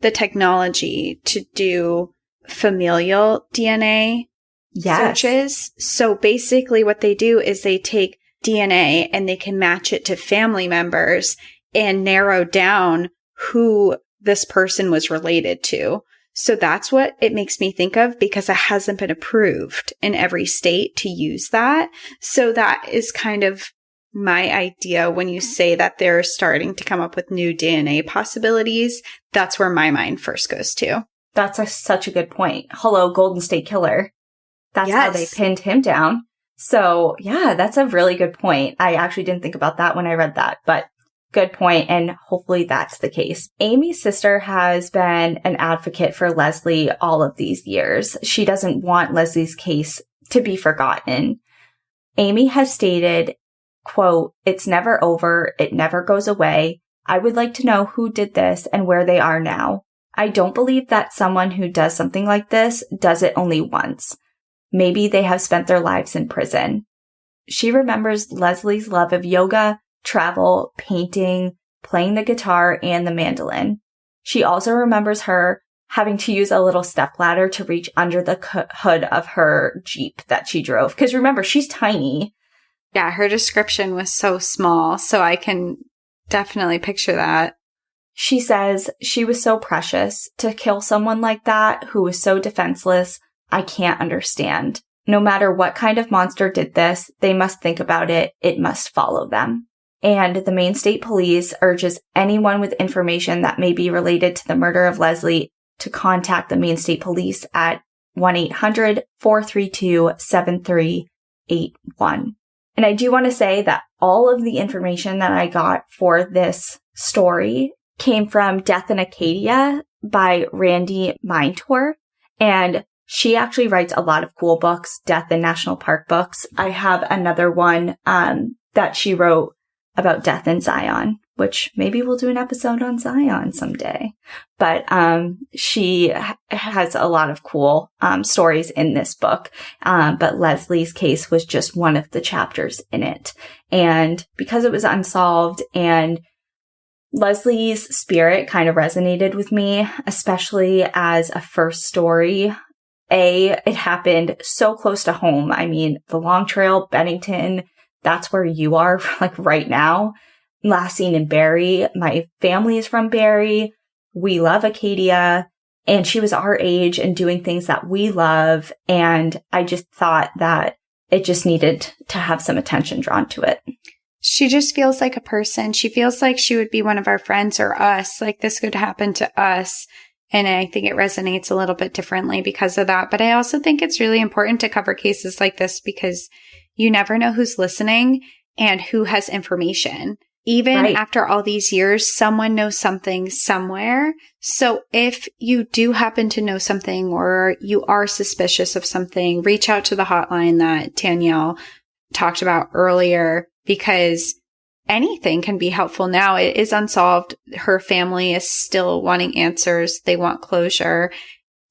the technology to do familial DNA searches. So basically what they do is they take DNA and they can match it to family members and narrow down who this person was related to. So that's what it makes me think of because it hasn't been approved in every state to use that. So that is kind of my idea when you say that they're starting to come up with new DNA possibilities. That's where my mind first goes to. That's such a good point. Hello, Golden State Killer. That's how they pinned him down. So yeah, that's a really good point. I actually didn't think about that when I read that, but good point, and hopefully that's the case. Amy's sister has been an advocate for Leslie all of these years. She doesn't want Leslie's case to be forgotten. Amy has stated, quote, "It's never over. It never goes away. I would like to know who did this and where they are now. I don't believe that someone who does something like this does it only once. Maybe they have spent their lives in prison." She remembers Leslie's love of yoga, travel, painting, playing the guitar, and the mandolin. She also remembers her having to use a little stepladder to reach under the hood of her Jeep that she drove. Because remember, she's tiny. Yeah, her description was so small, so I can definitely picture that. She says, "She was so precious. To kill someone like that who was so defenseless, I can't understand. No matter what kind of monster did this, they must think about it. It must follow them." And the Maine State Police urges anyone with information that may be related to the murder of Leslie to contact the Maine State Police at 1-800-432-7381. And I do want to say that all of the information that I got for this story came from Death in Acadia by Randy Mintor. And she actually writes a lot of cool books, Death in National Park books. I have another one that she wrote about death in Zion, which maybe we'll do an episode on Zion someday. But she has a lot of cool stories in this book. But Leslie's case was just one of the chapters in it. And because it was unsolved and Leslie's spirit kind of resonated with me, especially as a first story. It happened so close to home. I mean, the Long Trail, Bennington, that's where you are, like right now. Last seen in Barrie. My family is from Barrie. We love Acadia. And she was our age and doing things that we love. And I just thought that it just needed to have some attention drawn to it. She just feels like a person. She feels like she would be one of our friends or us, like this could happen to us. And I think it resonates a little bit differently because of that. But I also think it's really important to cover cases like this because you never know who's listening and who has information. Even after all these years, someone knows something somewhere. So if you do happen to know something or you are suspicious of something, reach out to the hotline that Danielle talked about earlier, because anything can be helpful now. It is unsolved. Her family is still wanting answers. They want closure.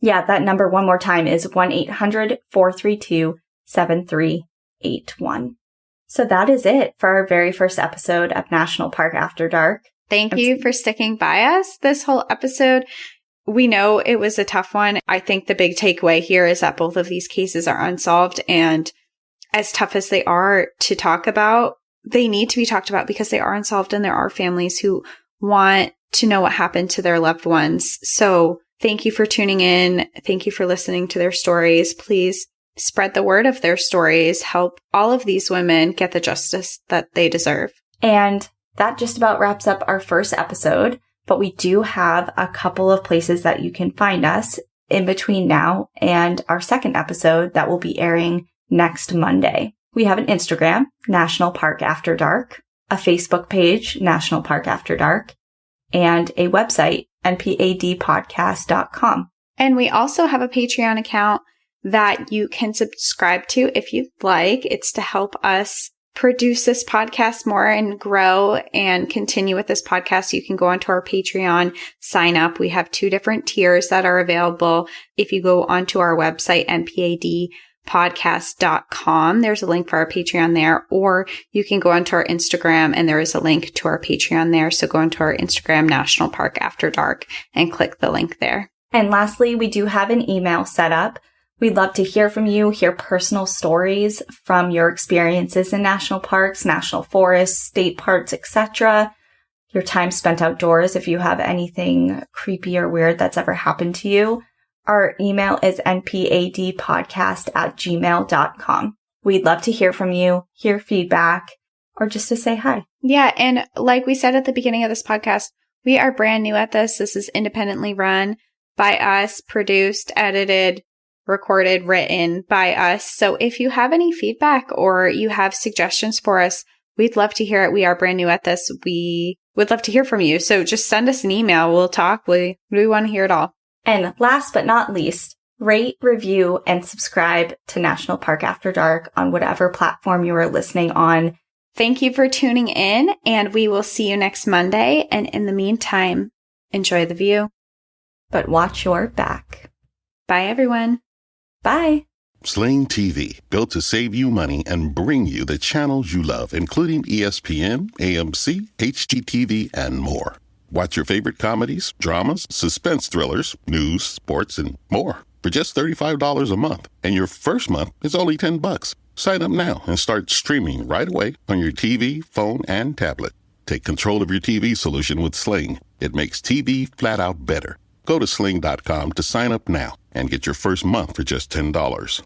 Yeah, that number one more time is 1-800-432-7381. So that is it for our very first episode of National Park After Dark. Thank you for sticking by us this whole episode. We know it was a tough one. I think the big takeaway here is that both of these cases are unsolved, and as tough as they are to talk about, they need to be talked about because they are unsolved and there are families who want to know what happened to their loved ones. So thank you for tuning in. Thank you for listening to their stories. Please spread the word of their stories. Help all of these women get the justice that they deserve. And that just about wraps up our first episode, but we do have a couple of places that you can find us in between now and our second episode that will be airing next Monday. We have an Instagram, National Park After Dark, a Facebook page, National Park After Dark, and a website, npadpodcast.com. And we also have a Patreon account that you can subscribe to if you'd like. It's to help us produce this podcast more and grow and continue with this podcast. You can go onto our Patreon, sign up. We have 2 different tiers that are available. If you go onto our website, npadpodcast.com, there's a link for our Patreon there, or you can go onto our Instagram and there is a link to our Patreon there. So go into our Instagram, National Park After Dark, and click the link there. And lastly, we do have an email set up. We'd love to hear from you, hear personal stories from your experiences in national parks, national forests, state parks, etc. Your time spent outdoors if you have anything creepy or weird that's ever happened to you. Our email is npadpodcast@gmail.com. We'd love to hear from you, hear feedback, or just to say hi. Yeah, and like we said at the beginning of this podcast, we are brand new at this. This is independently run by us, produced, edited, recorded, written by us. So if you have any feedback or you have suggestions for us, we'd love to hear it. We are brand new at this. We would love to hear from you. So just send us an email. We'll talk. We want to hear it all. And last but not least, rate, review, and subscribe to National Park After Dark on whatever platform you are listening on. Thank you for tuning in, and we will see you next Monday. And in the meantime, enjoy the view. But watch your back. Bye, everyone. Bye. Sling TV, built to save you money and bring you the channels you love, including ESPN, AMC, HGTV, and more. Watch your favorite comedies, dramas, suspense thrillers, news, sports, and more for just $35 a month. And your first month is only $10. Sign up now and start streaming right away on your TV, phone, and tablet. Take control of your TV solution with Sling. It makes TV flat out better. Go to sling.com to sign up now and get your first month for just $10.